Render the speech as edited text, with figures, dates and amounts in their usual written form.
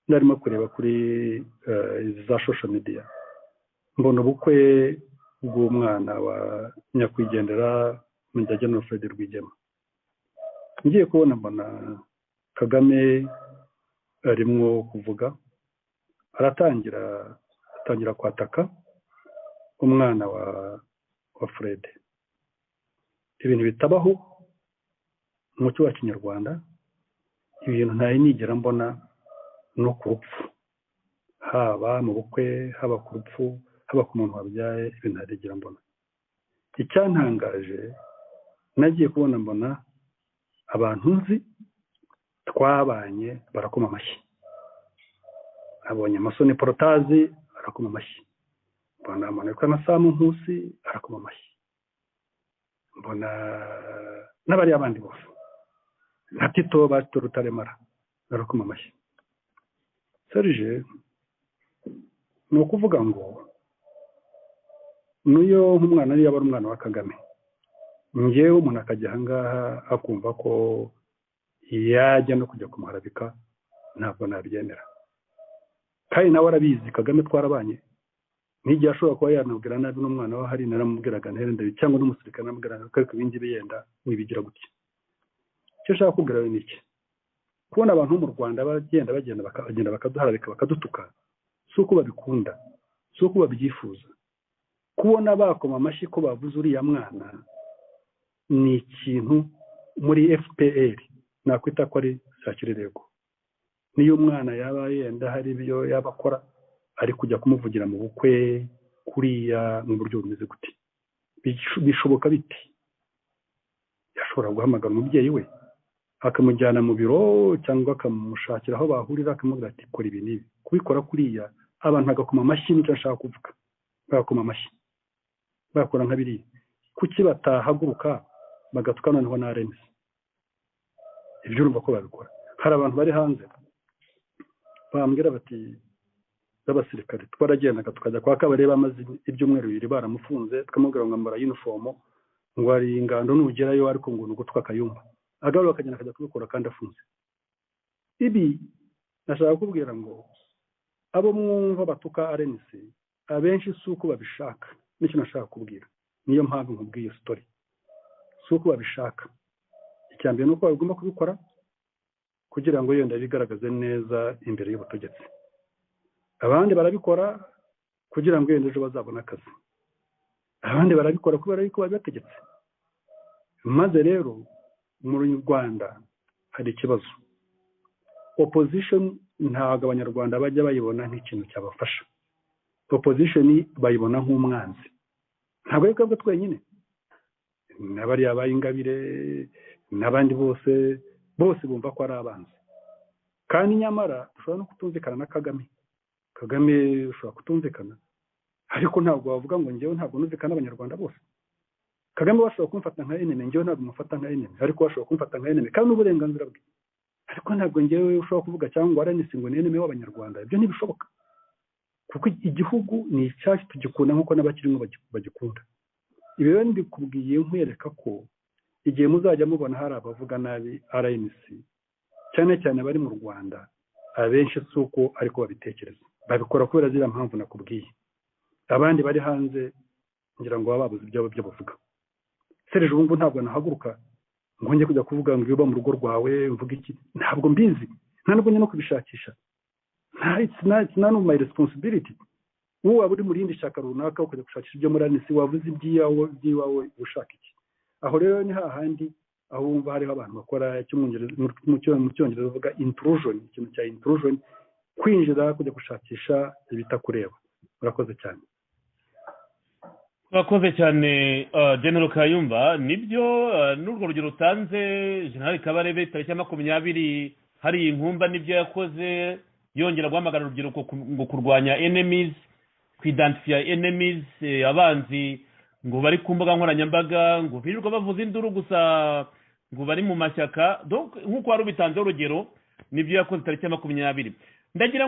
narimo kureba kuri za social media mbona ubukwe bw'umwana wa nyakwigendera Major Fred Rwigema. Ngiye kubona mbona Kagame arimo kuvuga, atangira kwataka umwana wa Fred. Ibintu bitabaho mu muco wa Kinyarwanda, ibintu ntari nigera mbona no ku rupfu, haba mu bukwe, haba ku rupfu, haba ku muntu wabyaye, ibintu ntarigera mbona. Icyantangaje nagiye kubona mbona abantu nzi twabanye barakoma amashyi. Abonye Amasoni Porotazi arakoma amashyi, mbona Manuka na Samu Nkusi arakoma amashyi, mbona n'abari abandi bose na Tito Bato Rutaremara barakoma amashyi. Serge, ni ukuvuga ngo n'uyo nk'umwana ari yaba ari umwana wa Kagame, njyewe umuntu akajya ahangaha akumva ko yajya no kujya kumuharabika, ntabwo nabyemera. Kandi nawe arabizi, Kagame twarabanye, n'igihe ashobora kuba yanabwira nabi n'umwana we hari naramubwiraga nterende cyangwa n'umusirikare naramubwiraga ko ariko ibindi biyenda wibigira gutya. Icyo nshaka kubwira ni iki: kubona abantu mu Rwanda bagenda bakaduharabika bakadutuka, si uko babikunda, si uko babyifuza. Kubona bakoma amashyi ko bavuze uriya mwana ni ikintu muri FPR nakwita ko ari sakirego. Niyo umwana yaba yenda hari ibyo yabakora ari kujya kumuvugira mu bukwe kuriya mu buryo bumeze gute, bishoboka biti? Yashobora guhamagara umubyeyi we akamujyana mu biro cyangwa akamushakira aho bahurira akamubwira ati kora ibi n'ibi. Kubikora kuriya abantu bagakoma amashyi, nicyo nshaka kuvuga, bagakoma amashyi bakora nka biriya. Kuki batahaguruka bagatuka noneho na RNC? Ibyo urumva ko babikora. Hari abantu bari hanze bambwira bati z'abasirikare twaragendaga tukajya kwa Kabarebe amaze ibyumweru bibiri baramufunze, tukamubwira ngo ambara uniform, ngo ari ingando nugerayo ariko ngo nugutwa Kayumba, agaruka akagenda akajya kubikora kandi afunze. Ibi nashaka kubwira ngo abo mwumva batuka RNC abenshi si uko babishaka, nicyo nashaka kubwira. Niyo mpamvu nkubwiye story, si uko babishaka. Icyambere nuko bagomba kubikora kugira ngo yenda bigaragaze neza imbere y'ubutegetsi. Abandi barabikora kugira ngo yenda ejo bazabona akazi, abandi barabikora kubera yuko babibategetse. Maze rero mu Rwanda hari ikibazo. Opposition ntabwo abanyarwanda bajya bayibona nk'ikintu cyabafasha. Opposition bayibona nk'umwanzi. Ntabwo ari twebwe twenyine, n'abari yabaye Ingabire n'abandi bose bumva ko ari abanzi. Kandi nyamara ushobora no kutumvikana na Kagame ushobora kutumvikana, ariko ntabwo wavuga ngo njyewe ntabwo numvikana n'abanyarwanda bose. Kagame washobora kumfata nka enemy, njyewe ntabwo mufata nka enemy, ariko washobora kumfata nka enemy kandi n'uburenganzira bwe. Ariko ntabwo njyewe ushobora kuvuga cyangwa RNC ngo ni enemy w'abanyarwanda. Ibyo ntibishoboka, kuko igihugu ni icyacu, tugikunda nk'uko n'abakirimo bagikunda. Ibi rero ndikubwiye nkwereka ko igihe muzajya mubona hari abavuga nabi RNC, cyane cyane bari mu Rwanda, abenshi si uko ariko babitekereza, babikora kubera ziriya mpamvu nakubwiye. Abandi bari hanze ngira ngo baba babuze ibyo bavuga. Serge, ubu ntabwo nahaguruka ngo njye kujya kuvuga ngo uba mu rugo rwawe mvuga iki, ntabwo mbizi, nta nubwo njye no kubishakisha. It's none of my responsibility. Wowe waba uri mu rindi shyaka runaka ukajya gushakisha ibyo muri RNC, wavuze iby'iwawe ushaka iki? Aho rero ni hahandi aho wumva hariho abantu bakora mu cyongereza bavuga intrusion, ikintu cya intrusion, kwinjira kujya gushakisha ibitakureba. Urakoze cyane. Urakoze cyane General Kayumba. Nibyo n'urwo rugero rutanze General Kabarebe tariki ya 20 hari inkumba nibyo yakoze, yongera guhamagara urubyiruko ngo kurwanya enemies, kwidentify enemies, abanzi ngo bari ku mbuga nkoranyambaga, ngo birirwa bavuza induru gusa, ngo bari mu mashyaka. Donc nk'uko wari ubitanze urugero, nibyo yakoze tariki ya 20. Ndagira